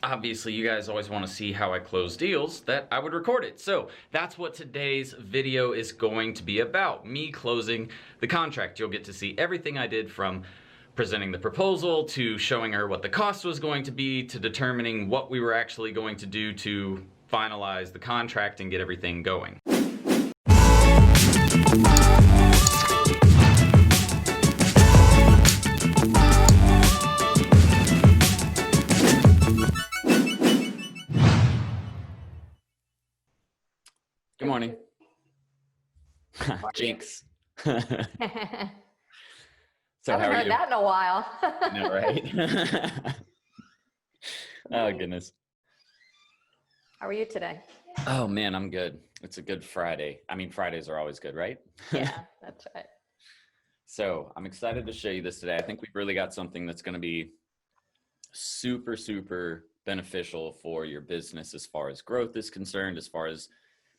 obviously you guys always want to see how I close deals, that I would record it. So that's what today's video is going to be about, me closing the contract. You'll get to see everything I did from presenting the proposal to showing her what the cost was going to be to determining what we were actually going to do to finalize the contract and get everything going. Good morning. Jinx. So how are heard you? that in a while. No, right? Oh, goodness. How are you today? Oh, man, I'm good. It's a good Friday. I mean, Fridays are always good, right? Yeah, that's right. So I'm excited to show you this today. I think we've really got something that's going to be super, super beneficial for your business as far as growth is concerned, as far as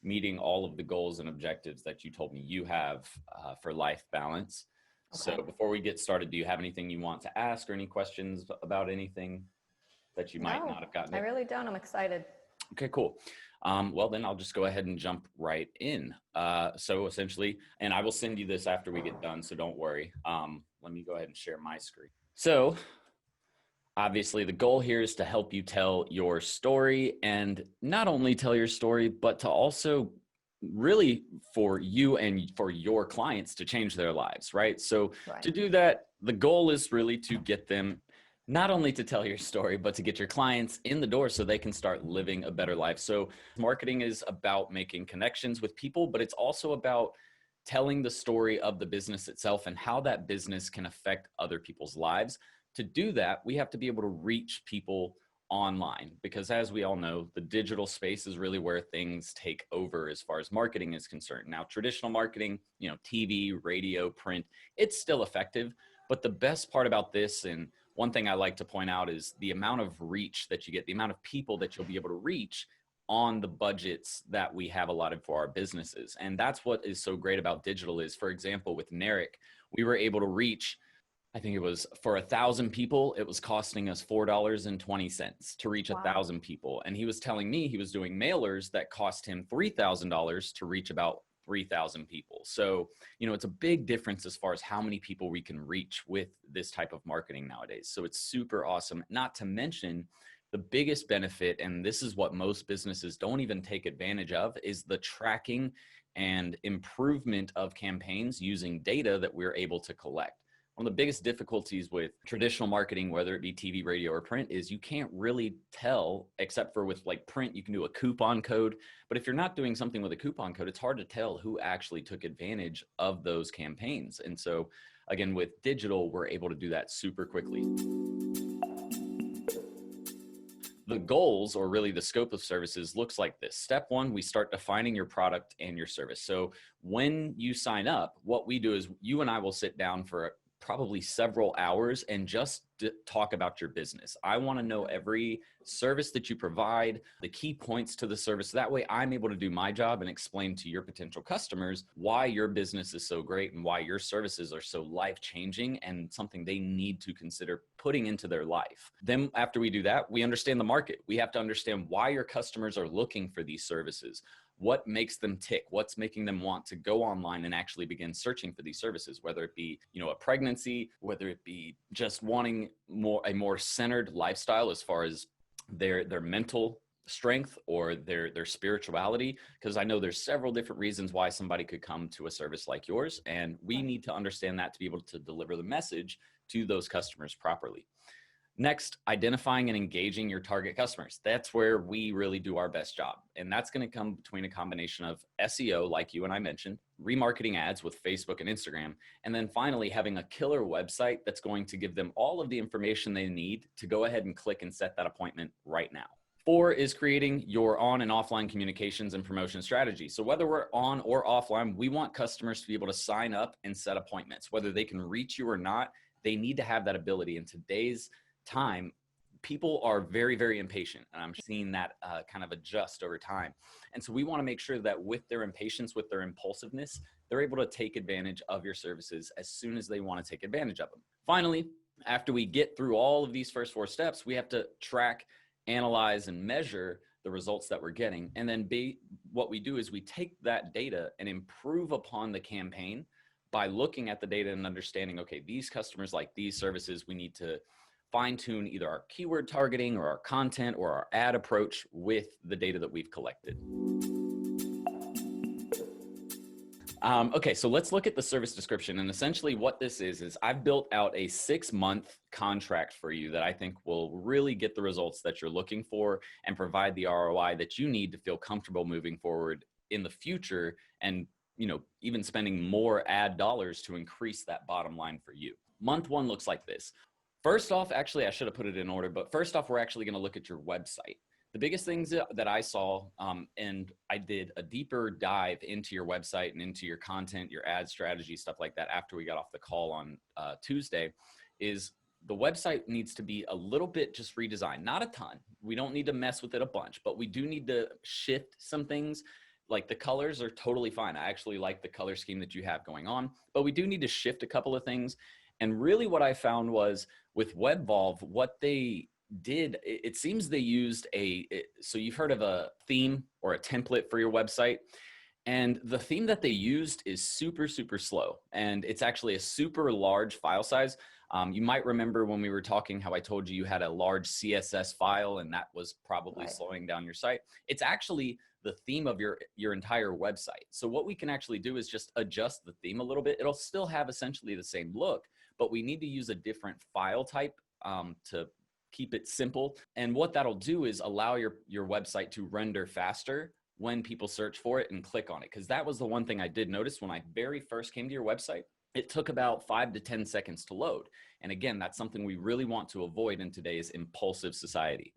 meeting all of the goals and objectives that you told me you have for life balance. Okay. So before we get started, do you have anything you want to ask or any questions about anything that you might not have gotten? I really don't. I'm excited. Okay, cool. Well, then I'll just go ahead and jump right in. So essentially, and I will send you this after we get done, so don't worry. Let me go ahead and share my screen. So obviously, the goal here is to help you tell your story, and not only tell your story, but to also really for you and for your clients to change their lives, right? So to do that, the goal is really to get them not only to tell your story, but to get your clients in the door so they can start living a better life. So marketing is about making connections with people, but it's also about telling the story of the business itself and how that business can affect other people's lives. To do that, we have to be able to reach people online, because as we all know, the digital space is really where things take over as far as marketing is concerned. Now, traditional marketing, TV, radio, print, it's still effective. But the best part about this, and one thing I like to point out, is the amount of reach that you get, the amount of people that you'll be able to reach on the budgets that we have allotted for our businesses. And that's what is so great about digital is, for example, with Narek, we were able to reach, I think it was for 1,000 people, it was costing us $4.20 to reach 1,000 people. And he was telling me he was doing mailers that cost him $3,000 to reach about 3,000 people. So, it's a big difference as far as how many people we can reach with this type of marketing nowadays. So it's super awesome. Not to mention the biggest benefit, and this is what most businesses don't even take advantage of, is the tracking and improvement of campaigns using data that we're able to collect. One of the biggest difficulties with traditional marketing, whether it be TV, radio, or print, is you can't really tell, except for with like print, you can do a coupon code. But if you're not doing something with a coupon code, it's hard to tell who actually took advantage of those campaigns. And so again, with digital, we're able to do that super quickly. The goals, or really the scope of services, looks like this. Step one, we start defining your product and your service. So when you sign up, what we do is you and I will sit down for probably several hours and just talk about your business. I want to know every service that you provide, the key points to the service. That way I'm able to do my job and explain to your potential customers why your business is so great and why your services are so life-changing and something they need to consider putting into their life. Then after we do that, we understand the market. We have to understand why your customers are looking for these services. What makes them tick? What's making them want to go online and actually begin searching for these services, whether it be, a pregnancy, whether it be just wanting a more centered lifestyle as far as their mental strength or their spirituality. Because I know there's several different reasons why somebody could come to a service like yours, and we need to understand that to be able to deliver the message to those customers properly. Next, identifying and engaging your target customers. That's where we really do our best job. And that's going to come between a combination of SEO, like you and I mentioned, remarketing ads with Facebook and Instagram, and then finally having a killer website that's going to give them all of the information they need to go ahead and click and set that appointment right now. 4 is creating your on and offline communications and promotion strategy. So whether we're on or offline, we want customers to be able to sign up and set appointments. Whether they can reach you or not, they need to have that ability. In today's time, people are very, very impatient, and I'm seeing that kind of adjust over time. And so we want to make sure that with their impatience, with their impulsiveness, they're able to take advantage of your services as soon as they want to take advantage of them. Finally, after we get through all of these first 4 steps, we have to track analyze and measure the results that we're getting. And then what we do is we take that data and improve upon the campaign by looking at the data and understanding, okay, these customers like these services, we need to fine tune either our keyword targeting or our content or our ad approach with the data that we've collected. Okay, so let's look at the service description. And essentially what this is I've built out a 6-month contract for you that I think will really get the results that you're looking for and provide the ROI that you need to feel comfortable moving forward in the future and, even spending more ad dollars to increase that bottom line for you. Month 1 looks like this. First off, actually, I should have put it in order, but first off, we're actually going to look at your website. The biggest things that I saw, and I did a deeper dive into your website and into your content, your ad strategy, stuff like that after we got off the call on Tuesday, is the website needs to be a little bit just redesigned. Not a ton. We don't need to mess with it a bunch, but we do need to shift some things. Like the colors are totally fine. I actually like the color scheme that you have going on, but we do need to shift a couple of things. And really what I found was with WebVolve, what they did, it seems they used so you've heard of a theme or a template for your website, and the theme that they used is super, super slow. And it's actually a super large file size. You might remember when we were talking how I told you had a large CSS file and that was probably slowing down your site. It's actually the theme of your entire website. So what we can actually do is just adjust the theme a little bit. It'll still have essentially the same look, but we need to use a different file type to keep it simple. And what that'll do is allow your website to render faster when people search for it and click on it. Because that was the one thing I did notice when I very first came to your website. It took about 5 to 10 seconds to load. And again, that's something we really want to avoid in today's impulsive society.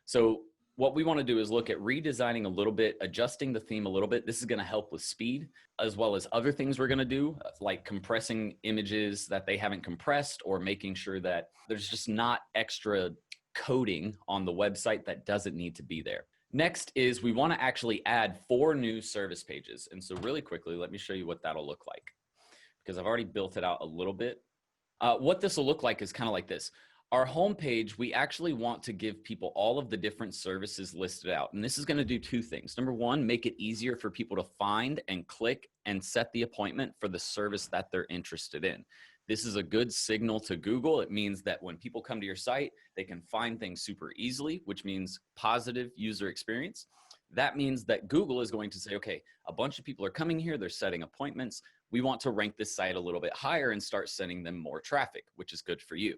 So what we want to do is look at redesigning a little bit, adjusting the theme a little bit. This is going to help with speed, as well as other things we're going to do, like compressing images that they haven't compressed, or making sure that there's just not extra coding on the website that doesn't need to be there. Next is we want to actually add 4 new service pages. And so really quickly, let me show you what that'll look like, because I've already built it out a little bit. What this will look like is kind of like this. Our homepage, we actually want to give people all of the different services listed out. And this is going to do 2 things. Number 1, make it easier for people to find and click and set the appointment for the service that they're interested in. This is a good signal to Google. It means that when people come to your site, they can find things super easily, which means positive user experience. That means that Google is going to say, okay, a bunch of people are coming here, they're setting appointments. We want to rank this site a little bit higher and start sending them more traffic, which is good for you.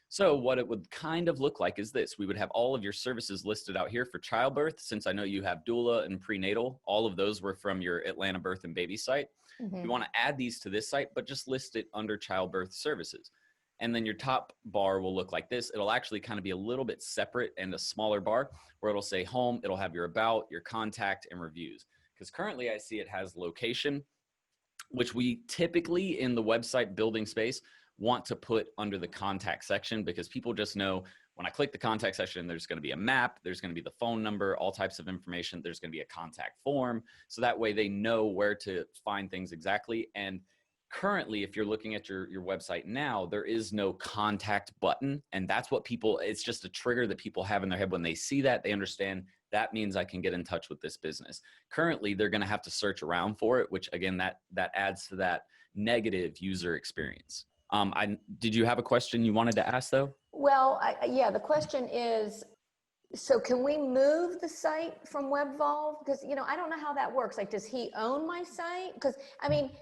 So what it would kind of look like is this. We would have all of your services listed out here for childbirth. Since I know you have doula and prenatal, all of those were from your Atlanta birth and baby site. Mm-hmm. You want to add these to this site, but just list it under childbirth services. And then your top bar will look like this. It'll actually kind of be a little bit separate and a smaller bar where it'll say home. It'll have your about, your contact, and reviews. Because currently I see it has location, which we typically in the website building space want to put under the contact section, because people just know when I click the contact section, there's going to be a map, there's going to be the phone number, all types of information. There's going to be a contact form. So that way they know where to find things exactly. And currently, if you're looking at your website now, there is no contact button. And that's what it's just a trigger that people have in their head. When they see that, they understand that means I can get in touch with this business. Currently, they're going to have to search around for it, which again, that adds to that negative user experience. Did you have a question you wanted to ask though? Well, yeah, the question is, so can we move the site from WebVolve? Because, I don't know how that works. Like, does he own my site? Because, I mean,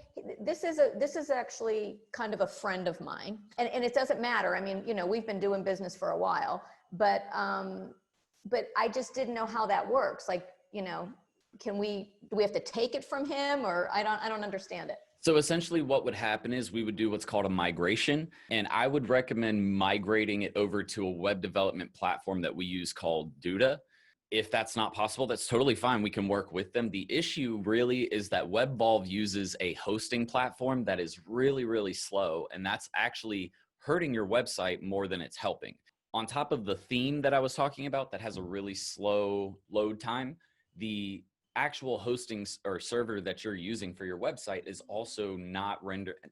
this is actually kind of a friend of mine, and it doesn't matter. I mean, we've been doing business for a while, but I just didn't know how that works. Like, do we have to take it from him, or I don't understand it. So essentially what would happen is we would do what's called a migration, and I would recommend migrating it over to a web development platform that we use called Duda. If that's not possible, that's totally fine. We can work with them. The issue really is that WebVolve uses a hosting platform that is really, really slow, and that's actually hurting your website more than it's helping. On top of the theme that I was talking about that has a really slow load time, the actual hosting or server that you're using for your website is also not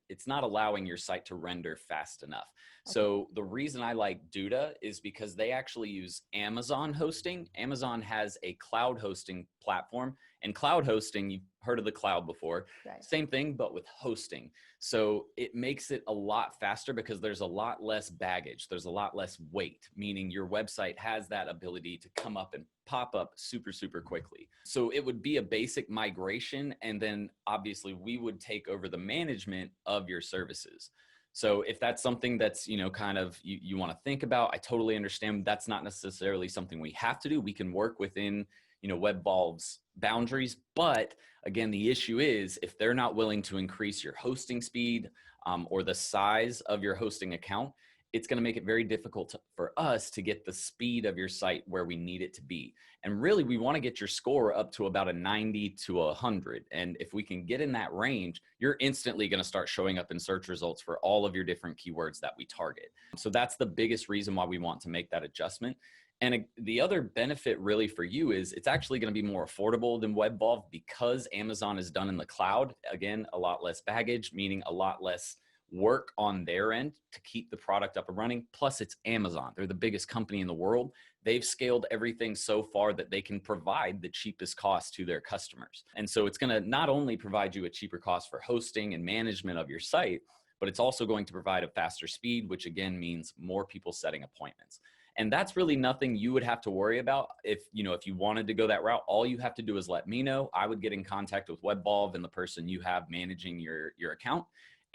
it's not allowing your site to render fast enough. Okay. So the reason I like Duda is because they actually use Amazon hosting. Amazon has a cloud hosting platform, and cloud hosting, you've heard of the cloud before, Right. same thing, but with hosting. So it makes it a lot faster because there's a lot less baggage. There's a lot less weight, meaning your website has that ability to come up and pop up super, super quickly. So it would be a basic migration. And then obviously we would take over the management of your services. So if that's something that's, kind of you want to think about, I totally understand. That's not necessarily something we have to do. We can work within, WebVolve's boundaries. But again, the issue is if they're not willing to increase your hosting speed or the size of your hosting account, it's going to make it very difficult for us to get the speed of your site where we need it to be. And really, we want to get your score up to about a 90 to 100. And if we can get in that range, you're instantly going to start showing up in search results for all of your different keywords that we target. So that's the biggest reason why we want to make that adjustment. And the other benefit really for you is it's actually going to be more affordable than WebVolve because Amazon is done in the cloud. Again, a lot less baggage, meaning a lot less work on their end to keep the product up and running. Plus it's Amazon. They're the biggest company in the world. They've scaled everything so far that they can provide the cheapest cost to their customers. And so it's going to not only provide you a cheaper cost for hosting and management of your site, but it's also going to provide a faster speed, which again means more people setting appointments. And that's really nothing you would have to worry about. If you wanted to go that route, all you have to do is let me know. I would get in contact with WebVolve and the person you have managing your account,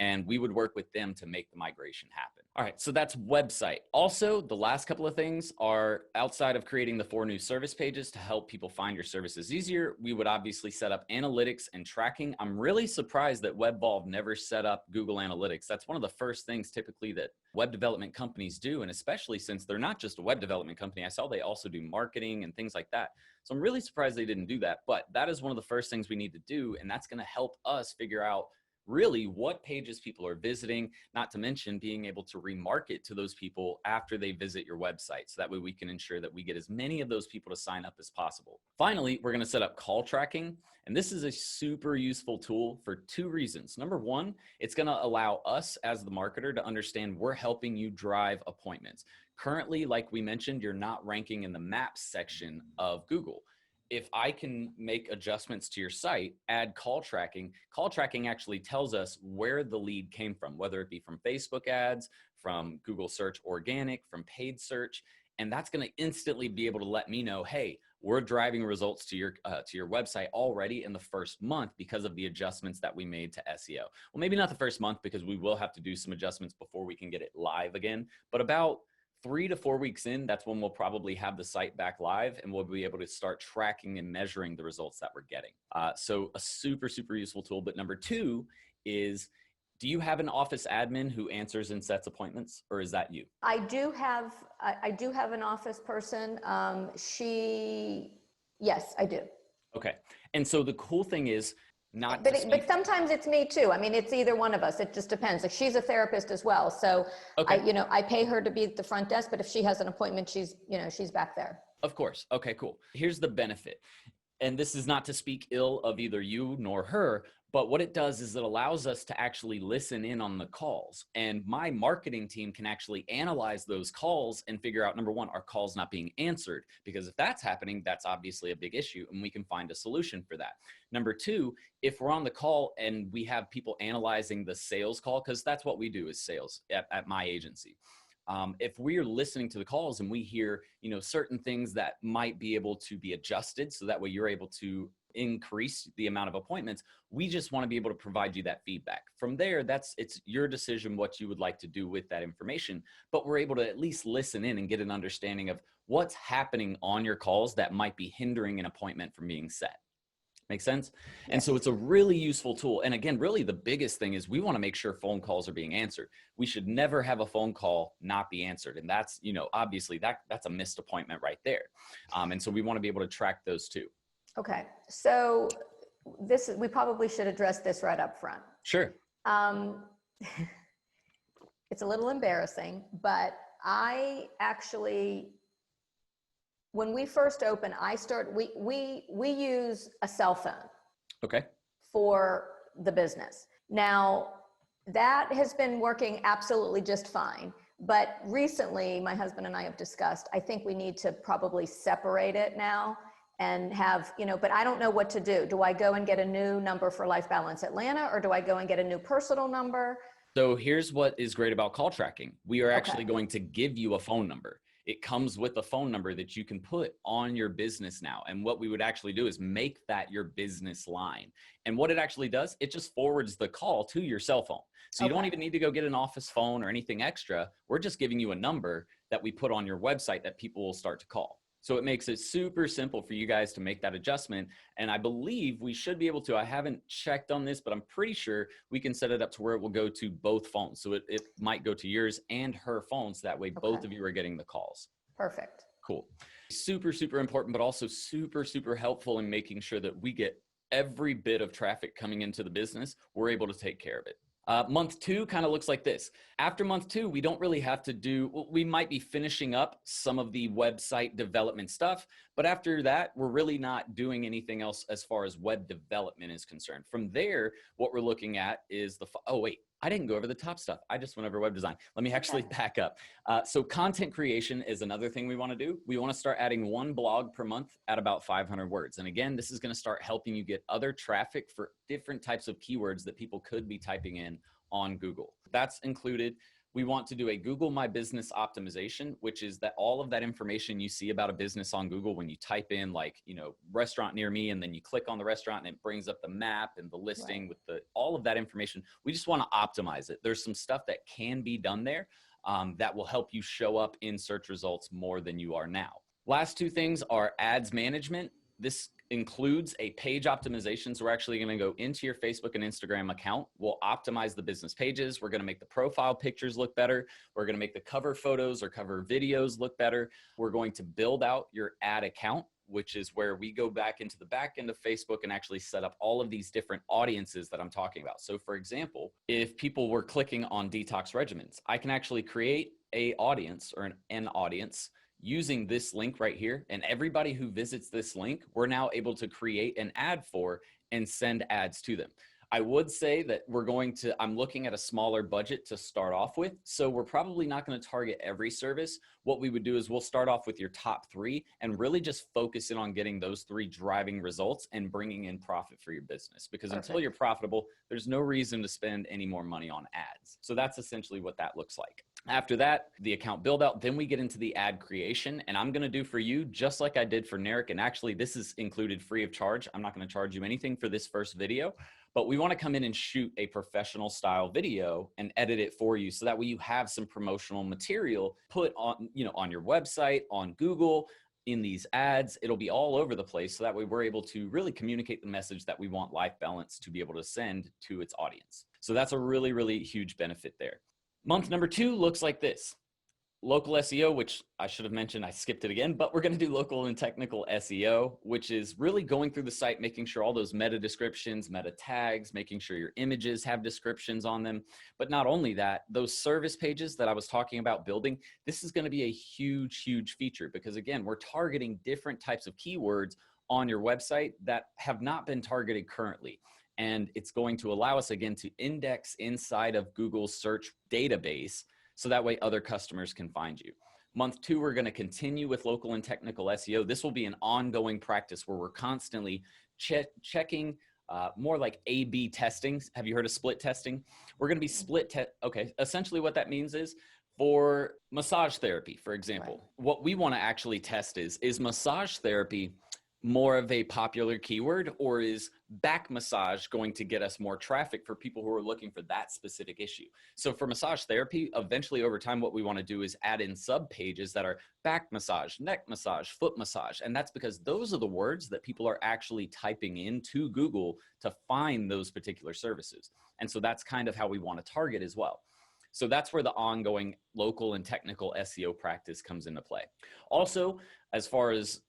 and we would work with them to make the migration happen. All right, so that's website. Also, the last couple of things are outside of creating the 4 new service pages to help people find your services easier, we would obviously set up analytics and tracking. I'm really surprised that WebVolve never set up Google Analytics. That's one of the first things typically that web development companies do, and especially since they're not just a web development company. I saw they also do marketing and things like that. So I'm really surprised they didn't do that, but that is one of the first things we need to do, and that's gonna help us figure out really what pages people are visiting, not to mention being able to remarket to those people after they visit your website. So that way we can ensure that we get as many of those people to sign up as possible. Finally, we're going to set up call tracking. And this is a super useful tool for 2 reasons. Number one, it's going to allow us as the marketer to understand we're helping you drive appointments. Currently, like we mentioned, you're not ranking in the maps section of Google. If I can make adjustments to your site, add call tracking actually tells us where the lead came from, whether it be from Facebook ads, from Google search organic, from paid search. And that's going to instantly be able to let me know, hey, we're driving results to your website already in the first month because of the adjustments that we made to SEO. Well, maybe not the first month because we will have to do some adjustments before we can get it live again, but about 3 to 4 weeks in, that's when we'll probably have the site back live and we'll be able to start tracking and measuring the results that we're getting. So a super, super useful tool. But number 2 is, do you have an office admin who answers and sets appointments, or is that you? I do have an office person. Yes, I do. Okay. And so the cool thing is, but sometimes it's me too. I mean, it's either one of us. It just depends. Like, she's a therapist as well. So okay. I pay her to be at the front desk, but if she has an appointment, she's back there. Of course. Okay, cool. Here's the benefit. And this is not to speak ill of either you nor her, but what it does is it allows us to actually listen in on the calls. And my marketing team can actually analyze those calls and figure out, number one, are calls not being answered? Because if that's happening, that's obviously a big issue and we can find a solution for that. Number 2, if we're on the call and we have people analyzing the sales call, because that's what we do is sales at my agency. If we're listening to the calls and we hear, certain things that might be able to be adjusted so that way you're able to increase the amount of appointments, we just want to be able to provide you that feedback. From there, it's your decision what you would like to do with that information, but we're able to at least listen in and get an understanding of what's happening on your calls that might be hindering an appointment from being set. Make sense? Yes. And so it's a really useful tool. And again, really the biggest thing is we want to make sure phone calls are being answered. We should never have a phone call not be answered. And that's, obviously that's a missed appointment right there. And so we want to be able to track those too. Okay. So we probably should address this right up front. Sure. It's a little embarrassing, but I actually when we first open, we use a cell phone Okay. for the business. Now, that has been working absolutely just fine. But recently, my husband and I have discussed, I think we need to probably separate it now and have, but I don't know what to do. Do I go and get a new number for Life Balance Atlanta, or do I go and get a new personal number? So here's what is great about call tracking. We are actually Okay. going to give you a phone number. It comes with a phone number that you can put on your business now. And what we would actually do is make that your business line. And what it actually does, it just forwards the call to your cell phone. So you don't Okay. even need to go get an office phone or anything extra. We're just giving you a number that we put on your website that people will start to call. So it makes it super simple for you guys to make that adjustment. And I believe we should be able to, I haven't checked on this, but I'm pretty sure we can set it up to where it will go to both phones. So it might go to yours and her phones. That way, both of you are getting the calls. Perfect. Cool. Super, super important, but also super, super helpful in making sure that we get every bit of traffic coming into the business. We're able to take care of it. Month 2 kind of looks like this. After month 2, we don't really have to do, we might be finishing up some of the website development stuff, but after that, we're really not doing anything else as far as web development is concerned. From there, what we're looking at is oh wait, I didn't go over the top stuff. I just went over web design. Let me actually back up. So content creation is another thing we want to do. We want to start adding 1 blog per month at about 500 words. And again, this is going to start helping you get other traffic for different types of keywords that people could be typing in on Google. That's included. We want to do a Google My Business optimization, which is that all of that information you see about a business on Google, when you type in restaurant near me, and then you click on the restaurant and it brings up the map and the listing with all of that information. We just want to optimize it. There's some stuff that can be done there that will help you show up in search results more than you are now. Last 2 things are ads management. This includes a page optimization. So we're actually going to go into your Facebook and Instagram account. We'll optimize the business pages. We're going to make the profile pictures look better. We're going to make the cover photos or cover videos look better. We're going to build out your ad account, which is where we go back into the back end of Facebook and actually set up all of these different audiences that I'm talking about. So for example, if people were clicking on detox regimens, I can actually create an audience or an audience using this link right here. And everybody who visits this link, we're now able to create an ad for and send ads to them. I would say that I'm looking at a smaller budget to start off with. So we're probably not going to target every service. What we would do is we'll start off with your top 3 and really just focus in on getting those 3 driving results and bringing in profit for your business. Because until you're profitable, there's no reason to spend any more money on ads. So that's essentially what that looks like. After that, the account build out, then we get into the ad creation. And I'm going to do for you just like I did for Narek. And actually, this is included free of charge. I'm not going to charge you anything for this first video. But we want to come in and shoot a professional style video and edit it for you. So that way you have some promotional material put on, on your website, on Google, in these ads. It'll be all over the place. So that way we're able to really communicate the message that we want Life Balance to be able to send to its audience. So that's a really, really huge benefit there. Month number 2 looks like this. Local SEO, which I should have mentioned, I skipped it again, but we're going to do local and technical SEO, which is really going through the site, making sure all those meta descriptions, meta tags, making sure your images have descriptions on them. But not only that, those service pages that I was talking about building, this is going to be a huge, huge feature because again, we're targeting different types of keywords on your website that have not been targeted currently. And it's going to allow us again to index inside of Google's search database. So that way other customers can find you. Month 2, we're going to continue with local and technical SEO. This will be an ongoing practice where we're constantly checking more like A/B testing. Have you heard of split testing? We're going to be okay. Essentially what that means is for massage therapy, for example, what we want to actually test is massage therapy more of a popular keyword, or is back massage going to get us more traffic for people who are looking for that specific issue? So for massage therapy, eventually over time, what we want to do is add in sub pages that are back massage, neck massage, foot massage. And that's because those are the words that people are actually typing into Google to find those particular services. And so that's kind of how we want to target as well. So that's where the ongoing local and technical SEO practice comes into play. Also, as far as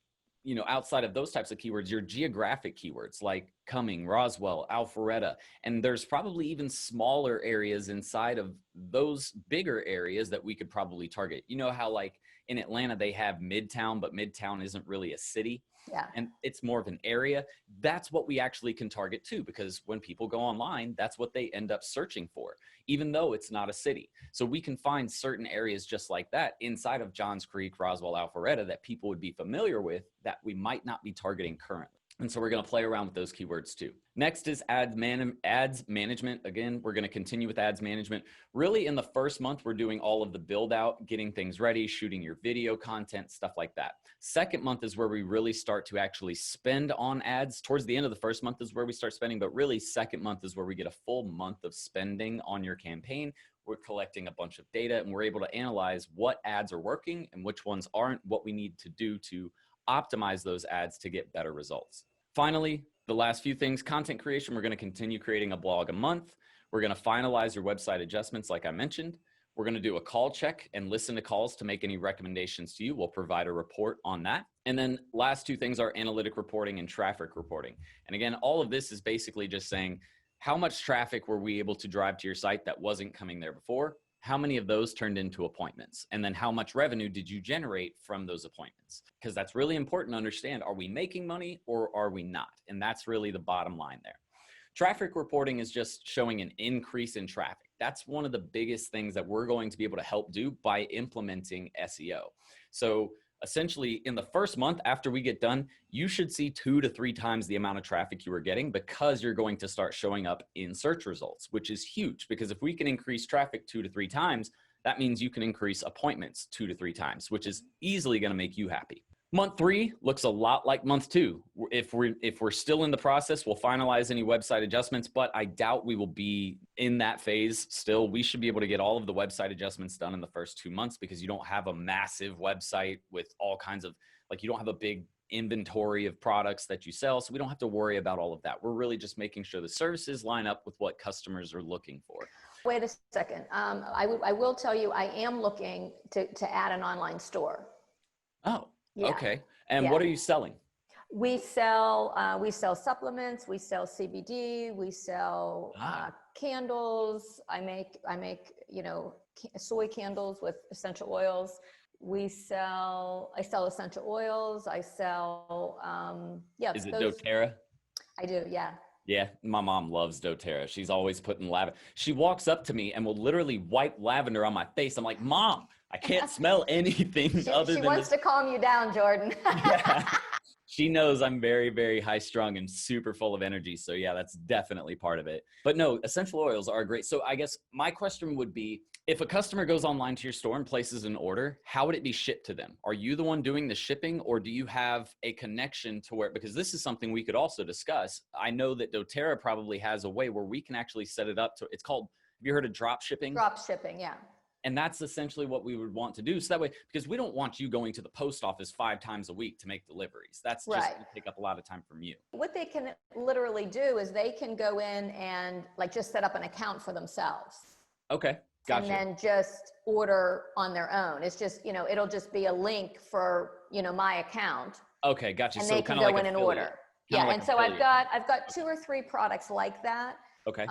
outside of those types of keywords, your geographic keywords like Cumming, Roswell, Alpharetta, and there's probably even smaller areas inside of those bigger areas that we could probably target. You know how like in Atlanta, they have Midtown, but Midtown isn't really a city. Yeah. And it's more of an area. That's what we actually can target too, because when people go online, that's what they end up searching for, even though it's not a city. So we can find certain areas just like that inside of Johns Creek, Roswell, Alpharetta that people would be familiar with that we might not be targeting currently. And so we're going to play around with those keywords too. Next is ads management. Again, we're going to continue with ads management. Really in the first month, we're doing all of the build out, getting things ready, shooting your video content, stuff like that. Second month is where we really start to actually spend on ads. Towards the end of the first month is where we start spending, but really second month is where we get a full month of spending on your campaign. We're collecting a bunch of data and we're able to analyze what ads are working and which ones aren't, what we need to do to optimize those ads to get better results. Finally, the last few things, content creation, we're going to continue creating a blog a month. We're going to finalize your website adjustments like I mentioned. We're going to do a call check and listen to calls to make any recommendations to you. We'll provide a report on that. And then last two things are analytic reporting and traffic reporting. And again, all of this is basically just saying how much traffic were we able to drive to your site that wasn't coming there before? How many of those turned into appointments? And then how much revenue did you generate from those appointments? Because that's really important to understand. Are we making money or are we not? And that's really the bottom line there. Traffic reporting is just showing an increase in traffic. That's one of the biggest things that we're going to be able to help do by implementing SEO. So essentially in the first month after we get done, you should see 2 to 3 times the amount of traffic you were getting because you're going to start showing up in search results, which is huge because if we can increase traffic 2 to 3 times, that means you can increase appointments 2 to 3 times, which is easily going to make you happy. Month 3 looks a lot like month 2. If we're still in the process, we'll finalize any website adjustments, but I doubt we will be in that phase still. We should be able to get all of the website adjustments done in the first 2 months because you don't have a massive website with all kinds of, like you don't have a big inventory of products that you sell. So we don't have to worry about all of that. We're really just making sure the services line up with what customers are looking for. Wait a second. I will tell you, I am looking to add an online store. Oh. Yeah. Okay. And Yeah. what are you selling? We sell supplements, we sell CBD, we sell candles. I make, you know, soy candles with essential oils. I sell essential oils. I sell, yeah. Is it doTERRA? I do. Yeah. Yeah, my mom loves doTERRA. She's always putting lavender. She walks up to me and will literally wipe lavender on my face. I'm like, Mom, I can't smell anything other than She wants to calm you down, Jordan. Yeah. She knows I'm very, very high strung and super full of energy. So yeah, that's definitely part of it. But no, essential oils are great. So I guess my question would be, if a customer goes online to your store and places an order, how would it be shipped to them? Are you the one doing the shipping or do you have a connection to where, because this is something we could also discuss. I know that doTERRA probably has a way where we can actually set it up to, it's called, have you heard of drop shipping? Drop shipping, yeah. And that's essentially what we would want to do. So that way, because we don't want you going to the post office 5 times a week to make deliveries. That's just going to take up a lot of time from you. What they can literally do is they can go in and like just set up an account for themselves. Okay. Gotcha. And then just order on their own. It's just, you know, it'll just be a link for, you know, my account. Okay. Gotcha. And so they can go in and order. Yeah. Like and so I've got 2 or 3 products like that. Okay.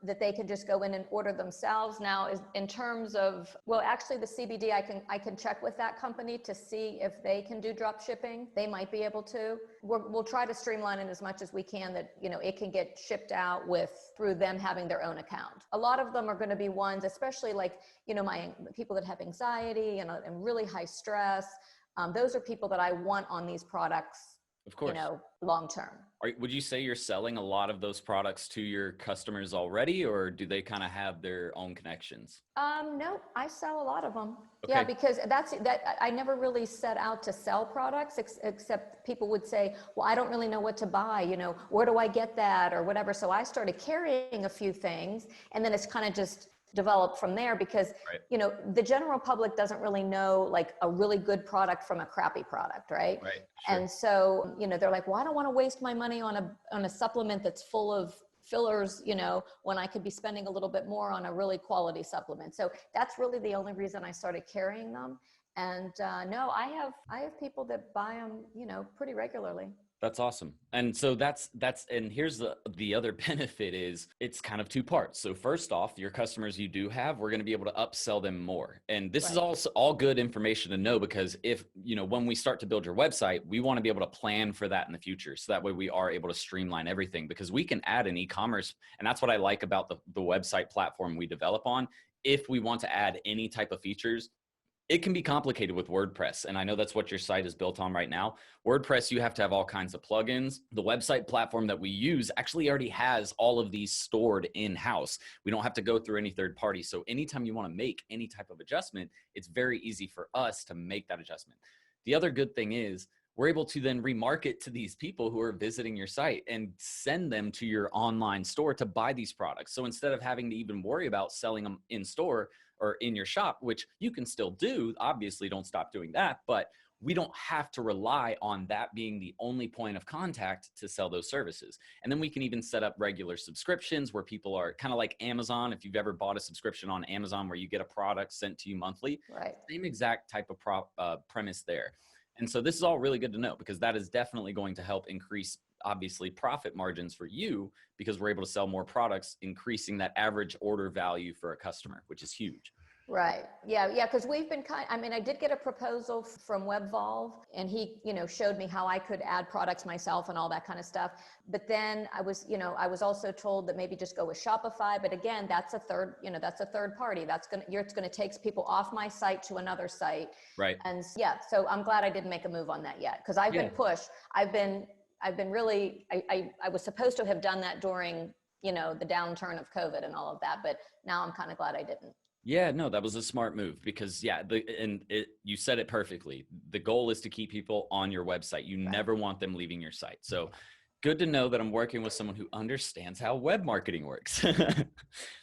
That they can just go in and order themselves. Now, in terms of, well, actually the CBD, I can check with that company to see if they can do drop shipping. They might be able to. We'll try to streamline it as much as we can that, you know, it can get shipped out through them having their own account. A lot of them are going to be ones, especially like, you know, my people that have anxiety and really high stress. Those are people that I want on these products. Of course. You know, long term. Would you say you're selling a lot of those products to your customers already, or do they kind of have their own connections? No, I sell a lot of them. Okay. Yeah, because I never really set out to sell products, except people would say, well, I don't really know what to buy. You know, where do I get that or whatever? So I started carrying a few things, and then it's kind of just developed from there because, you know, the general public doesn't really know like a really good product from a crappy product, right? Right. Sure. And so, you know, they're like, well, I don't want to waste my money on a supplement that's full of fillers, you know, when I could be spending a little bit more on a really quality supplement. So that's really the only reason I started carrying them. And no, I have people that buy them, you know, pretty regularly. That's awesome. And so and here's the other benefit is it's kind of two parts. So first off, your customers you do have, we're going to be able to upsell them more. And this is Right. also all good information to know, because if, you know, when we start to build your website, we want to be able to plan for that in the future. So that way we are able to streamline everything, because we can add an e-commerce. And that's what I like about the website platform we develop on. If we want to add any type of features, it can be complicated with WordPress. And I know that's what your site is built on right now. WordPress, you have to have all kinds of plugins. The website platform that we use actually already has all of these stored in-house. We don't have to go through any third party. So anytime you want to make any type of adjustment, it's very easy for us to make that adjustment. The other good thing is we're able to then remarket to these people who are visiting your site and send them to your online store to buy these products. So instead of having to even worry about selling them in store or in your shop, which you can still do, obviously don't stop doing that, but we don't have to rely on that being the only point of contact to sell those services. And then we can even set up regular subscriptions where people are kind of like Amazon. If you've ever bought a subscription on Amazon where you get a product sent to you monthly, Right. same exact type of premise there. And so this is all really good to know, because that is definitely going to help increase, obviously, profit margins for you, because we're able to sell more products, increasing that average order value for a customer, which is huge. Right. Yeah. Yeah. Because we've been I mean, I did get a proposal from WebVolve, and he, you know, showed me how I could add products myself and all that kind of stuff. But then I was, you know, I was also told that maybe just go with Shopify. But again, that's a third, you know, that's a third party. It's going to take people off my site to another site. Right. And yeah, so I'm glad I didn't make a move on that yet, because I've been pushed. I've been really, I was supposed to have done that during, you know, the downturn of COVID and all of that. But now I'm kind of glad I didn't. Yeah, no, that was a smart move, because you said it perfectly. The goal is to keep people on your website. You never want them leaving your site. So good to know that I'm working with someone who understands how web marketing works.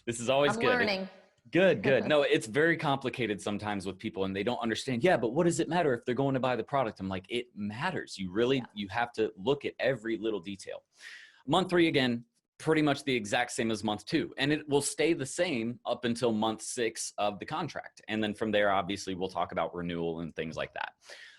This is always I'm good. learning. Good. No, it's very complicated sometimes with people, and they don't understand. Yeah, but what does it matter if they're going to buy the product? I'm like, it matters. You have to look at every little detail. Month 3, again, pretty much the exact same as month 2. And it will stay the same up until month 6 of the contract. And then from there, obviously, we'll talk about renewal and things like that.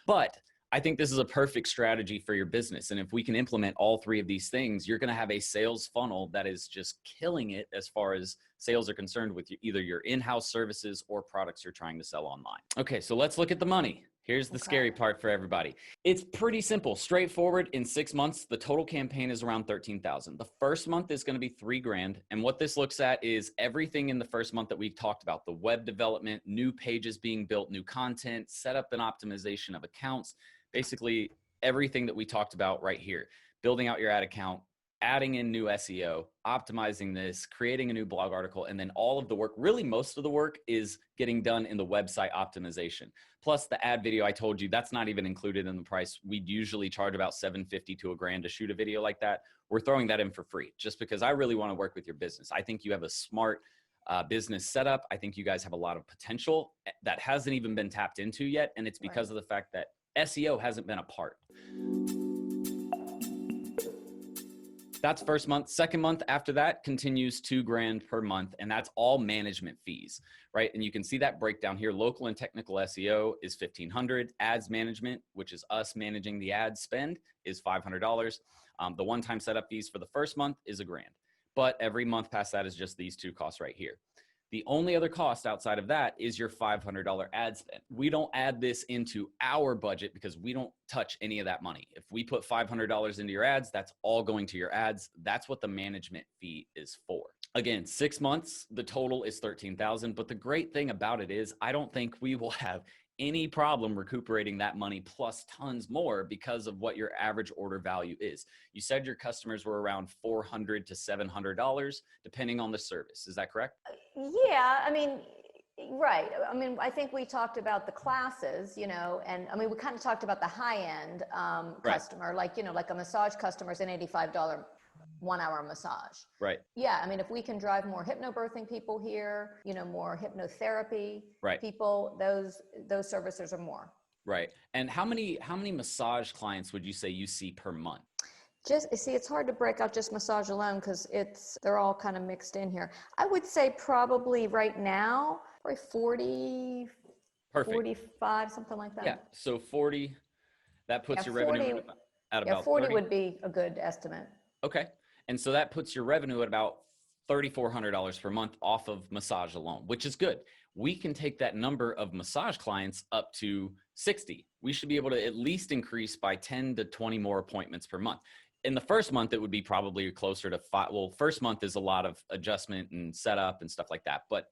But I think this is a perfect strategy for your business. And if we can implement all 3 of these things, you're going to have a sales funnel that is just killing it as far as sales are concerned with either your in-house services or products you're trying to sell online. Okay, so let's look at the money. Here's the scary part for everybody. It's pretty simple, straightforward. In 6 months, the total campaign is around $13,000. The first month is going to be $3,000. And what this looks at is everything in the first month that we've talked about: the web development, new pages being built, new content, setup and optimization of accounts, basically everything that we talked about right here. Building out your ad account, adding in new SEO, optimizing this, creating a new blog article, and then all of the work, really most of the work, is getting done in the website optimization. Plus the ad video, I told you, that's not even included in the price. We'd usually charge about $750 to $1,000 to shoot a video like that. We're throwing that in for free, just because I really want to work with your business. I think you have a smart business setup. I think you guys have a lot of potential that hasn't even been tapped into yet. And it's because of the fact that SEO hasn't been a part. That's first month. Second month after that continues $2,000 per month. And that's all management fees, right? And you can see that breakdown here. Local and technical SEO is $1,500. Ads management, which is us managing the ad spend, is $500. The one-time setup fees for the first month is $1,000. But every month past that is just these 2 costs right here. The only other cost outside of that is your $500 ad spend. We don't add this into our budget because we don't touch any of that money. If we put $500 into your ads, that's all going to your ads. That's what the management fee is for. Again, 6 months, the total is $13,000. But the great thing about it is I don't think we will have any problem recuperating that money plus tons more because of what your average order value is. You said your customers were around $400 to $700 depending on the service. Is that correct? Yeah, I mean, right. I mean, I think we talked about the classes, you know, and I mean, we kind of talked about the high-end customer, like, you know, like a massage customer is an $85 1-hour massage. Right. Yeah. I mean, if we can drive more hypnobirthing people here, you know, more hypnotherapy people, those services are more. Right. And how many massage clients would you say you see per month? Just see, it's hard to break out just massage alone because they're all kind of mixed in here. I would say probably right now, probably 40, Perfect. 45, something like that. Yeah. So 40, that puts your 40, revenue at yeah, about 40 30. would be a good estimate. Okay. And so that puts your revenue at about $3,400 per month off of massage alone, which is good. We can take that number of massage clients up to 60. We should be able to at least increase by 10 to 20 more appointments per month. In the first month, it would be probably closer to 5. Well, first month is a lot of adjustment and setup and stuff like that. But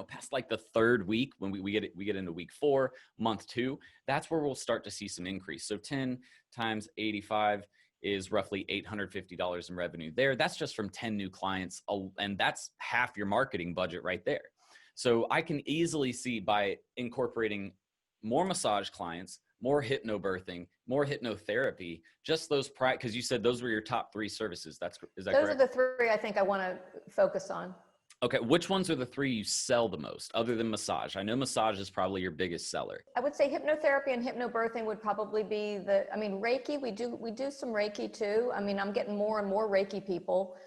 past like the third week, when we get into week 4, month 2, that's where we'll start to see some increase. So 10 times 85 is roughly $850 in revenue there. That's just from 10 new clients. And that's half your marketing budget right there. So I can easily see by incorporating more massage clients, more hypnobirthing, more hypnotherapy, just those, because you said those were your top 3 services. Is that Those correct? are the 3 I think I want to focus on. Okay. Which ones are the 3 you sell the most other than massage? I know massage is probably your biggest seller. I would say hypnotherapy and hypnobirthing would probably be Reiki, we do some Reiki too. I mean, I'm getting more and more Reiki people.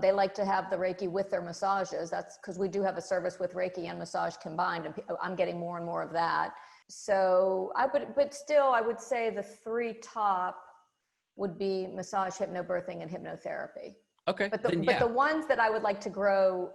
They like to have the Reiki with their massages. That's because we do have a service with Reiki and massage combined, and I'm getting more and more of that. So but still, I would say the 3 top would be massage, hypnobirthing, and hypnotherapy. Okay. But the ones that I would like to grow,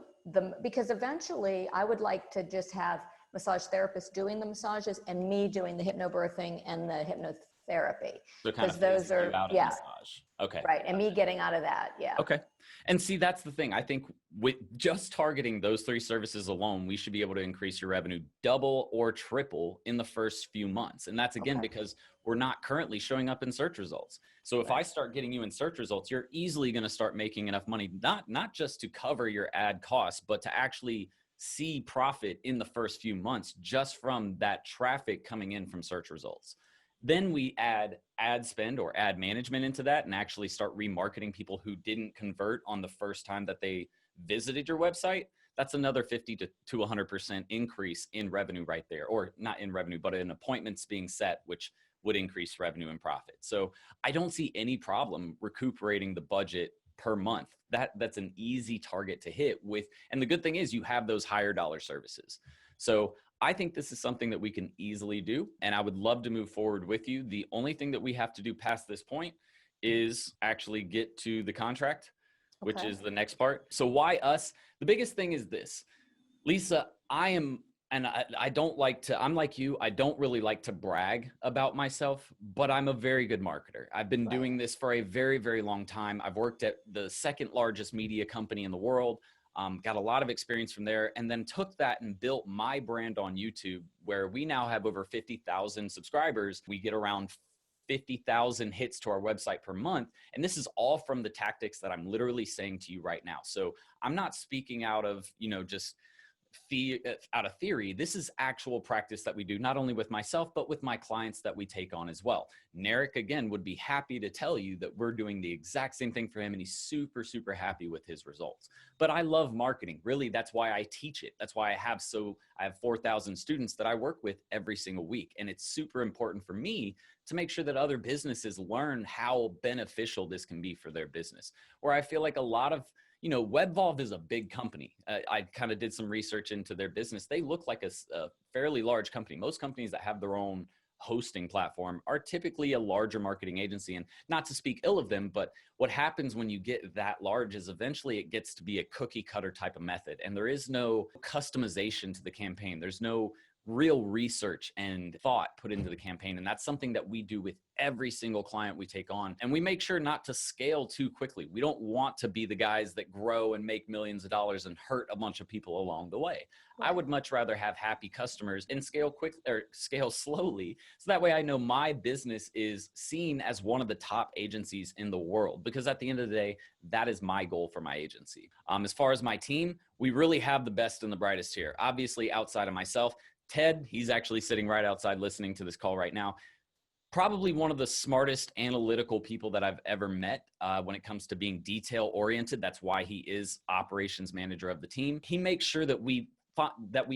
because eventually I would like to just have massage therapists doing the massages and me doing the hypnobirthing and the hypnotherapy. So kind of those are, yeah, massage. Okay. right. And me getting out of that. Yeah. Okay. And see, that's the thing. I think with just targeting those 3 services alone, we should be able to increase your revenue double or triple in the first few months. And that's again, because we're not currently showing up in search results. So if I start getting you in search results, you're easily going to start making enough money, not just to cover your ad costs, but to actually see profit in the first few months just from that traffic coming in from search results. Then we add ad spend or ad management into that and actually start remarketing people who didn't convert on the first time that they visited your website. That's another 50 to 100% increase in revenue right there, or not in revenue, but in appointments being set, which would increase revenue and profit. So I don't see any problem recuperating the budget per month. That's an easy target to hit with. And the good thing is you have those higher dollar services. So I think this is something that we can easily do, and I would love to move forward with you. The only thing that we have to do past this point is actually get to the contract, which is the next part. So why us? The biggest thing is this, Lisa, I don't like to, I'm like you, I don't really like to brag about myself, but I'm a very good marketer. I've been doing this for a very, very long time. I've worked at the second largest media company in the world. Got a lot of experience from there, and then took that and built my brand on YouTube, where we now have over 50,000 subscribers. We get around 50,000 hits to our website per month. And this is all from the tactics that I'm literally saying to you right now. So I'm not speaking out of, just out of theory. This is actual practice that we do, not only with myself, but with my clients that we take on as well. Narek, again, would be happy to tell you that we're doing the exact same thing for him, and he's super, super happy with his results. But I love marketing. Really, that's why I teach it. That's why I have 4,000 students that I work with every single week. And it's super important for me to make sure that other businesses learn how beneficial this can be for their business. Where I feel like a lot of WebVolve is a big company. I kind of did some research into their business. They look like a fairly large company. Most companies that have their own hosting platform are typically a larger marketing agency. And not to speak ill of them, but what happens when you get that large is eventually it gets to be a cookie cutter type of method. And there is no customization to the campaign. There's no real research and thought put into the campaign. And that's something that we do with every single client we take on. And we make sure not to scale too quickly. We don't want to be the guys that grow and make millions of dollars and hurt a bunch of people along the way. Right. I would much rather have happy customers and scale quick or scale slowly. So that way I know my business is seen as one of the top agencies in the world, because at the end of the day, that is my goal for my agency. As far as my team, we really have the best and the brightest here. Obviously, outside of myself, Ted, he's actually sitting right outside listening to this call right now. Probably one of the smartest analytical people that I've ever met when it comes to being detail oriented. That's why he is operations manager of the team. He makes sure that we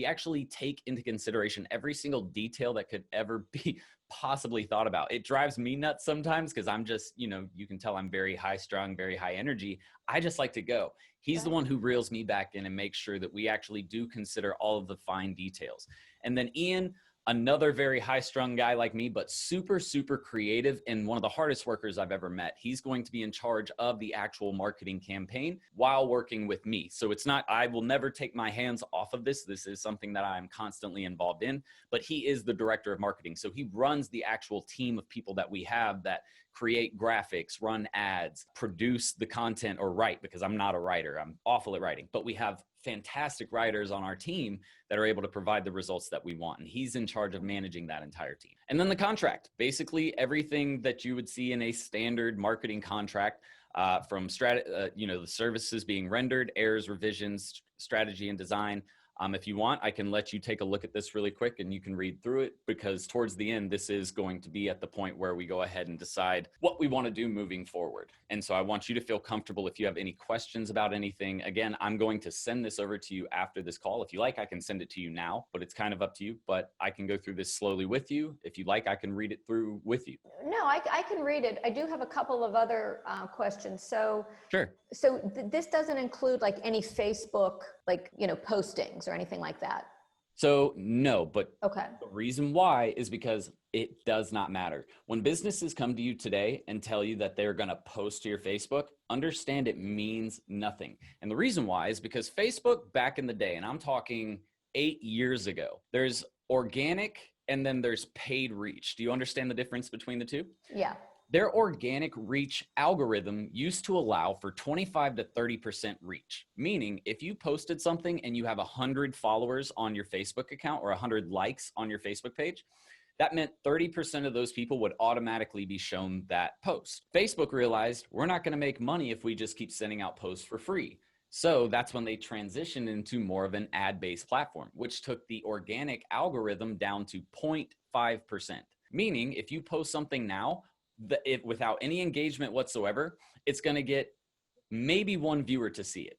actually take into consideration every single detail that could ever be possibly thought about. It drives me nuts sometimes because I'm just, you can tell I'm very high strung, very high energy. I just like to go. He's the one who reels me back in and makes sure that we actually do consider all of the fine details. And then Ian, Another very high strung guy like me, but super, super creative and one of the hardest workers I've ever met. He's going to be in charge of the actual marketing campaign while working with me. So it's not, I will never take my hands off of this. This is something that I'm constantly involved in, but he is the director of marketing. So he runs the actual team of people that we have that create graphics, run ads, produce the content, or write, because I'm not a writer. I'm awful at writing, but we have fantastic writers on our team that are able to provide the results that we want. And he's in charge of managing that entire team. And then the contract, basically everything that you would see in a standard marketing contract, from the services being rendered, errors, revisions, strategy, and design. If you want, I can let you take a look at this really quick and you can read through it, because towards the end, this is going to be at the point where we go ahead and decide what we want to do moving forward. And so I want you to feel comfortable. If you have any questions about anything, again, I'm going to send this over to you after this call. If you like, I can send it to you now, but it's kind of up to you. But I can go through this slowly with you. If you like, I can read it through with you. No, I can read it. I do have a couple of other questions. So, Sure. This doesn't include like any Facebook, postings or anything like that. So no, but Okay. the reason why is because it does not matter. When businesses come to you today and tell you that they're going to post to your Facebook, understand it means nothing. And the reason why is because Facebook back in the day, and I'm talking 8 years ago, there's organic and then there's paid reach. Do you understand the difference between the two? Yeah. Their organic reach algorithm used to allow for 25 to 30% reach, meaning if you posted something and you have 100 followers on your Facebook account or 100 likes on your Facebook page, that meant 30% of those people would automatically be shown that post. Facebook realized we're not going to make money if we just keep sending out posts for free. So that's when they transitioned into more of an ad-based platform, which took the organic algorithm down to 0.5%. Meaning if you post something now, without any engagement whatsoever, it's going to get maybe one viewer to see it.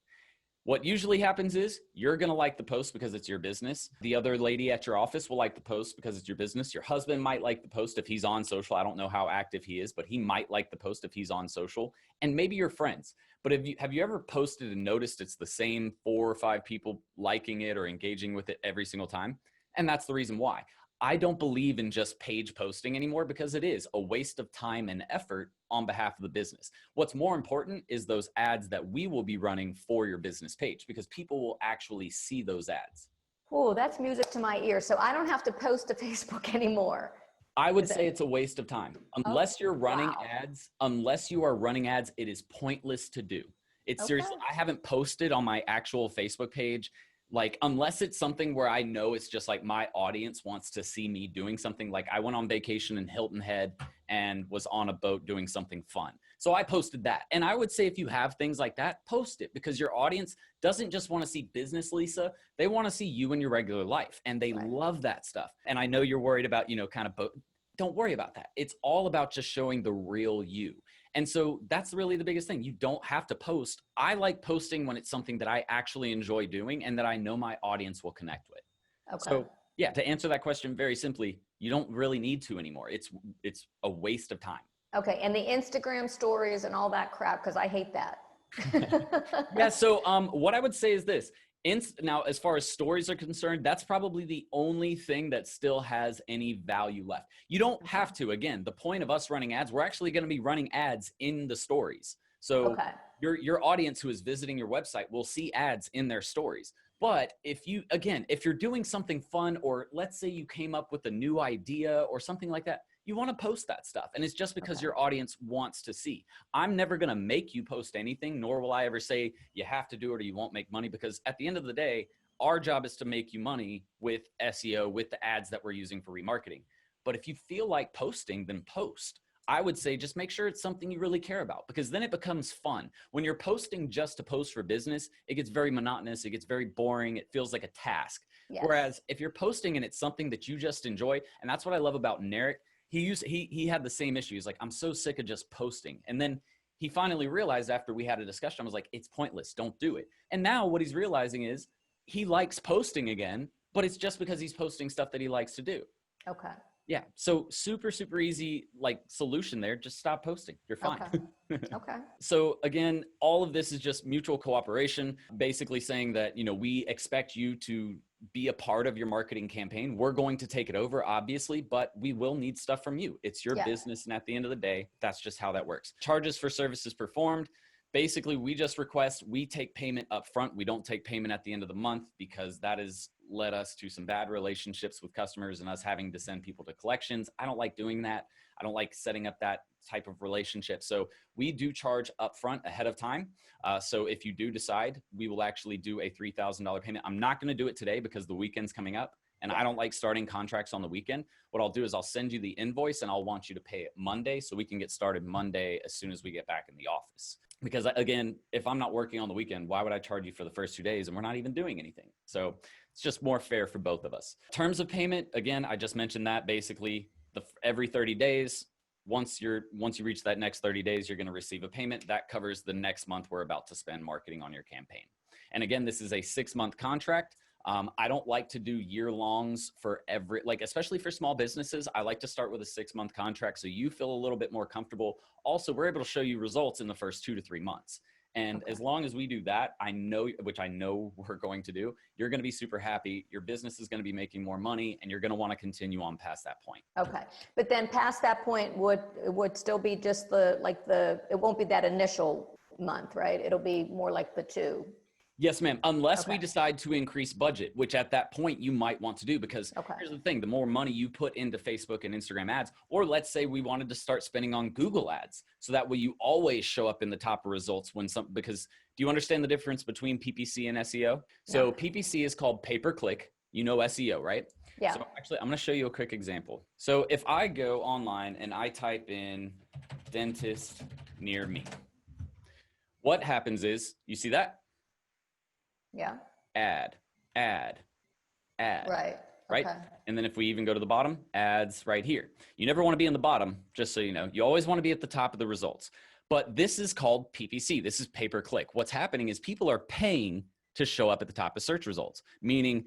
What usually happens is you're going to like the post because it's your business. The other lady at your office will like the post because it's your business. Your husband might like the post if he's on social. I don't know how active he is, but he might like the post if he's on social. And maybe your friends. But have you ever posted and noticed it's the same 4 or 5 people liking it or engaging with it every single time? And that's the reason why. I don't believe in just page posting anymore, because it is a waste of time and effort on behalf of the business. What's more important is those ads that we will be running for your business page, because people will actually see those ads. Oh, that's music to my ear. So I don't have to post to Facebook anymore. I would say it's a waste of time. Unless you're running ads, unless you are running ads, it is pointless to do. It's seriously, I haven't posted on my actual Facebook page, like, unless it's something where I know it's just like my audience wants to see me doing something. Like I went on vacation in Hilton Head and was on a boat doing something fun. So I posted that. And I would say if you have things like that, post it, because your audience doesn't just want to see business, Lisa. They want to see you in your regular life, and they love that stuff. And I know you're worried about, don't worry about that. It's all about just showing the real you. And so that's really the biggest thing. You don't have to post. I like posting when it's something that I actually enjoy doing and that I know my audience will connect with. Okay. So yeah, to answer that question very simply, you don't really need to anymore. It's a waste of time. Okay. And the Instagram stories and all that crap, because I hate that. Yeah. So what I would say is this. Now, as far as stories are concerned, that's probably the only thing that still has any value left. You don't have to. Again, the point of us running ads, we're actually going to be running ads in the stories. So your audience who is visiting your website will see ads in their stories. But if you're doing something fun, or let's say you came up with a new idea or something like that, you want to post that stuff. And it's just because your audience wants to see. I'm never going to make you post anything, nor will I ever say you have to do it or you won't make money, because at the end of the day, our job is to make you money with SEO, with the ads that we're using for remarketing. But if you feel like posting, then post. I would say just make sure it's something you really care about, because then it becomes fun. When you're posting just to post for business, it gets very monotonous. It gets very boring. It feels like a task. Yes. Whereas if you're posting and it's something that you just enjoy, and that's what I love about Narek. He had the same issue. He's like, I'm so sick of just posting. And then he finally realized, after we had a discussion, I was like, it's pointless. Don't do it. And now what he's realizing is he likes posting again, but it's just because he's posting stuff that he likes to do. Okay. Yeah. So super, super easy, solution there. Just stop posting. You're fine. Okay. So again, all of this is just mutual cooperation, basically saying that, we expect you to be a part of your marketing campaign. We're going to take it over, obviously, but we will need stuff from you. It's your business. And at the end of the day, that's just how that works. Charges for services performed. Basically, we just request, we take payment up front. We don't take payment at the end of the month because that has led us to some bad relationships with customers and us having to send people to collections. I don't like doing that. I don't like setting up that type of relationship. So we do charge upfront ahead of time. So if you do decide, we will actually do a $3,000 payment. I'm not going to do it today because the weekend's coming up and I don't like starting contracts on the weekend. What I'll do is I'll send you the invoice and I'll want you to pay it Monday so we can get started Monday as soon as we get back in the office. Because again, if I'm not working on the weekend, why would I charge you for the first 2 days and we're not even doing anything? So it's just more fair for both of us. Terms of payment, again, I just mentioned that basically every 30 days, once you reach that next 30 days, you're going to receive a payment that covers the next month we're about to spend marketing on your campaign. And again, this is a 6-month contract. I don't like to do year-longs for especially for small businesses. I like to start with a 6-month contract so you feel a little bit more comfortable. Also, we're able to show you results in the first 2 to 3 months. And as long as we do that, which I know we're going to do, you're going to be super happy. Your business is going to be making more money and you're going to want to continue on past that point. Okay. But then past that point would still be just it won't be that initial month, right? It'll be more like the 2. Yes, ma'am. Unless we decide to increase budget, which at that point you might want to do, because here's the thing, the more money you put into Facebook and Instagram ads, or let's say we wanted to start spending on Google ads. So that way you always show up in the top of results because do you understand the difference between PPC and SEO? So PPC is called pay-per-click, SEO, right? Yeah. So actually I'm going to show you a quick example. So if I go online and I type in dentist near me, what happens is, you see that? Yeah. Add. Right. Right. Okay. And then if we even go to the bottom, ads right here. You never want to be in the bottom, just so you know. You always want to be at the top of the results. But this is called PPC. This is pay-per-click. What's happening is people are paying to show up at the top of search results, meaning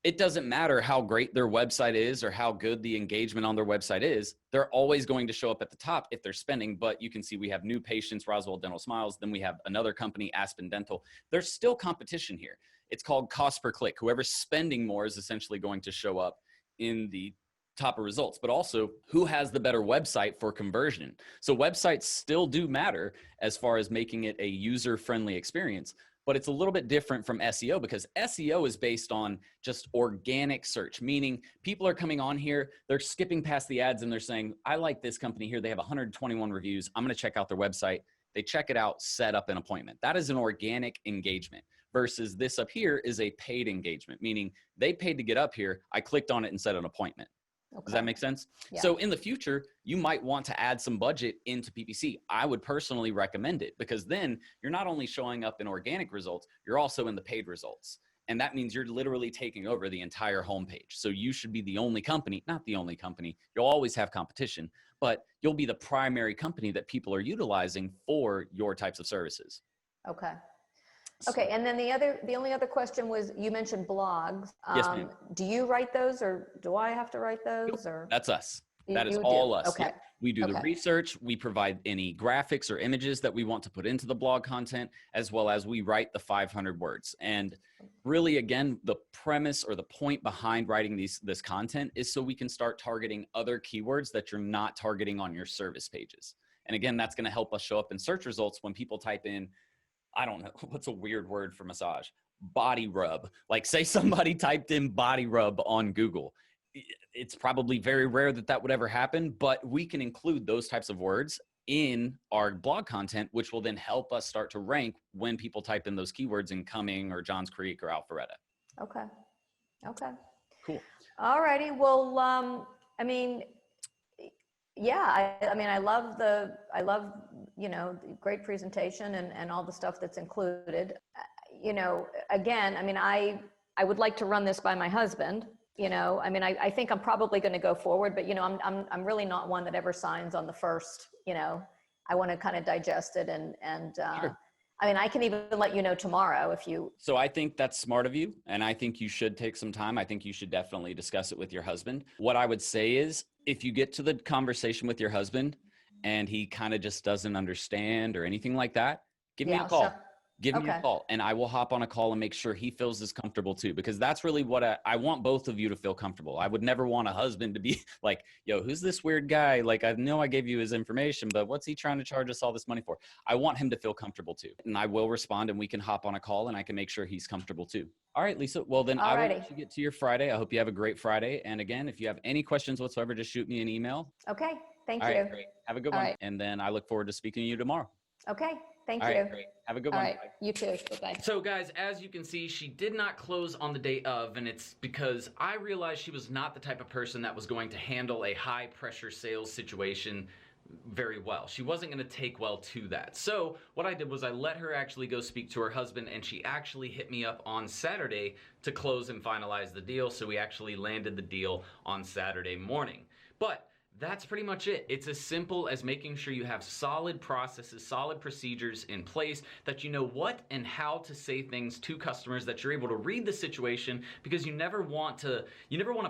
it doesn't matter how great their website is or how good the engagement on their website is. They're always going to show up at the top if they're spending. But you can see we have New Patients, Roswell Dental Smiles. Then we have another company, Aspen Dental. There's still competition here. It's called cost per click. Whoever's spending more is essentially going to show up in the top of results, but also who has the better website for conversion. So websites still do matter as far as making it a user-friendly experience. But it's a little bit different from SEO because SEO is based on just organic search, meaning people are coming on here, they're skipping past the ads and they're saying, I like this company here. They have 121 reviews. I'm going to check out their website. They check it out, set up an appointment. That is an organic engagement versus this up here is a paid engagement, meaning they paid to get up here. I clicked on it and set an appointment. Okay. Does that make sense? Yeah. So in the future, you might want to add some budget into PPC. I would personally recommend it because then you're not only showing up in organic results, you're also in the paid results. And that means you're literally taking over the entire homepage. So you should be the only company, not the only company. You'll always have competition, but you'll be the primary company that people are utilizing for your types of services. Okay. Okay, and then the only other question was, you mentioned blogs. Yes, ma'am. Do you write those or do I have to write those? Or that's us. That is all us. Okay. Yeah. We do the research. We provide any graphics or images that we want to put into the blog content, as well as we write the 500 words. And really, again, the premise or the point behind writing this content is so we can start targeting other keywords that you're not targeting on your service pages. And again, that's going to help us show up in search results when people type in, I don't know, what's a weird word for massage? Body rub. Like say somebody typed in body rub on Google. It's probably very rare that would ever happen, but we can include those types of words in our blog content, which will then help us start to rank when people type in those keywords in Cumming or Johns Creek or Alpharetta. Okay. Okay. Cool. All righty. Well, I mean, yeah, I love the great presentation and all the stuff that's included. Again, I would like to run this by my husband. I think I'm probably going to go forward, but I'm really not one that ever signs on the first. I want to kind of digest it and Sure. I can even let you know tomorrow if you. So I think that's smart of you. And I think you should take some time. I think you should definitely discuss it with your husband. What I would say is if you get to the conversation with your husband and he kind of just doesn't understand or anything like that, give me a call. Sure. Give me a Okay. call and I will hop on a call and make sure he feels as comfortable too, because that's really what I want both of you to feel comfortable. I would never want a husband to be like, yo, who's this weird guy? Like, I know I gave you his information, but what's he trying to charge us all this money for? I want him to feel comfortable too. And I will respond and we can hop on a call and I can make sure he's comfortable too. All right, Lisa. Well, then I will let you get to your Friday. I hope you have a great Friday. And again, if you have any questions whatsoever, just shoot me an email. Okay. Thank All you. right, great. Have a good one. And then I look forward to speaking to you tomorrow. Okay. Thank All you. right, great. Have a good All one. right. You too. Bye-bye. So guys, as you can see, she did not close on the day of, and it's because I realized she was not the type of person that was going to handle a high pressure sales situation very well. She wasn't going to take well to that. So what I did was I let her actually go speak to her husband, and she actually hit me up on Saturday to close and finalize the deal. So we actually landed the deal on Saturday morning. But that's pretty much it. It's as simple as making sure you have solid processes, solid procedures in place, that you know what and how to say things to customers, that you're able to read the situation, because you never want to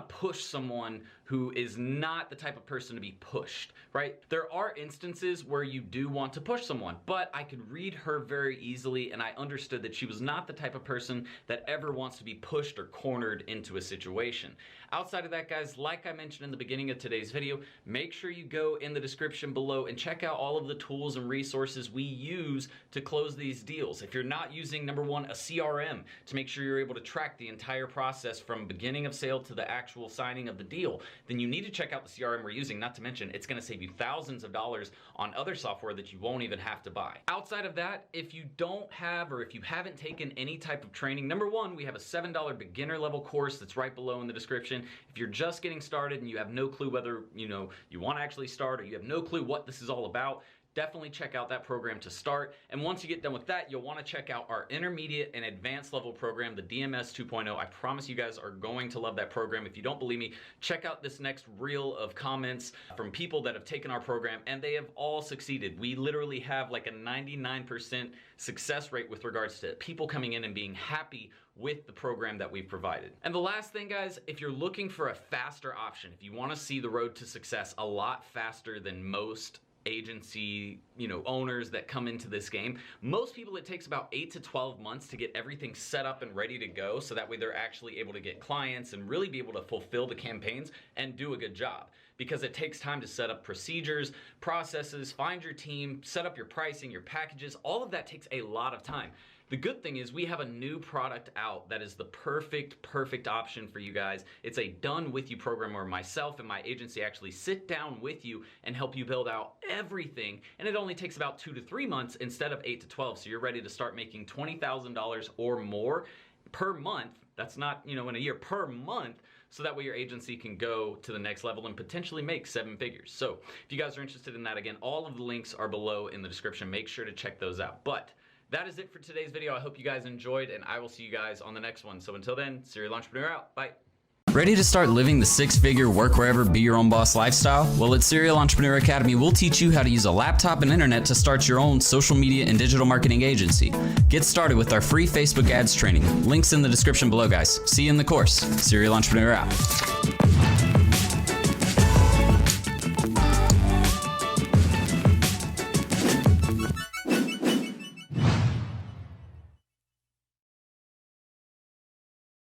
push someone who is not the type of person to be pushed, right? There are instances where you do want to push someone, but I could read her very easily, and I understood that she was not the type of person that ever wants to be pushed or cornered into a situation. Outside of that, guys, like I mentioned in the beginning of today's video, make sure you go in the description below and check out all of the tools and resources we use to close these deals. If you're not using, number one, a CRM to make sure you're able to track the entire process from beginning of sale to the actual signing of the deal, then you need to check out the CRM we're using. Not to mention, it's going to save you thousands of dollars on other software that you won't even have to buy. Outside of that, if you don't have, or if you haven't taken any type of training, number one, we have a $7 beginner level course that's right below in the description. If you're just getting started and you have no clue whether you want to actually start, or you have no clue what this is all about, definitely check out that program to start. And once you get done with that, you'll want to check out our intermediate and advanced level program, the DMS 2.0. I promise you guys are going to love that program. If you don't believe me, check out this next reel of comments from people that have taken our program, and they have all succeeded. We literally have like a 99% success rate with regards to people coming in and being happy with the program that we've provided. And the last thing, guys, if you're looking for a faster option, if you want to see the road to success a lot faster than most agency owners that come into this game, most people, it takes about 8 to 12 months to get everything set up and ready to go, so that way they're actually able to get clients and really be able to fulfill the campaigns and do a good job, because it takes time to set up procedures, processes, find your team, set up your pricing, your packages. All of that takes a lot of time. The good thing is we have a new product out that is the perfect option for you guys. It's a done with you program where myself and my agency actually sit down with you and help you build out everything. And it only takes about 2 to 3 months instead of 8 to 12. So you're ready to start making $20,000 or more per month. That's not, in a year, per month. So that way your agency can go to the next level and potentially make 7 figures. So if you guys are interested in that, again, all of the links are below in the description. Make sure to check those out. But that is it for today's video. I hope you guys enjoyed, and I will see you guys on the next one. So until then, Serial Entrepreneur out. Bye. Ready to start living the 6-figure, work wherever, be your own boss lifestyle? Well, at Serial Entrepreneur Academy, we'll teach you how to use a laptop and internet to start your own social media and digital marketing agency. Get started with our free Facebook ads training. Links in the description below, guys. See you in the course. Serial Entrepreneur out.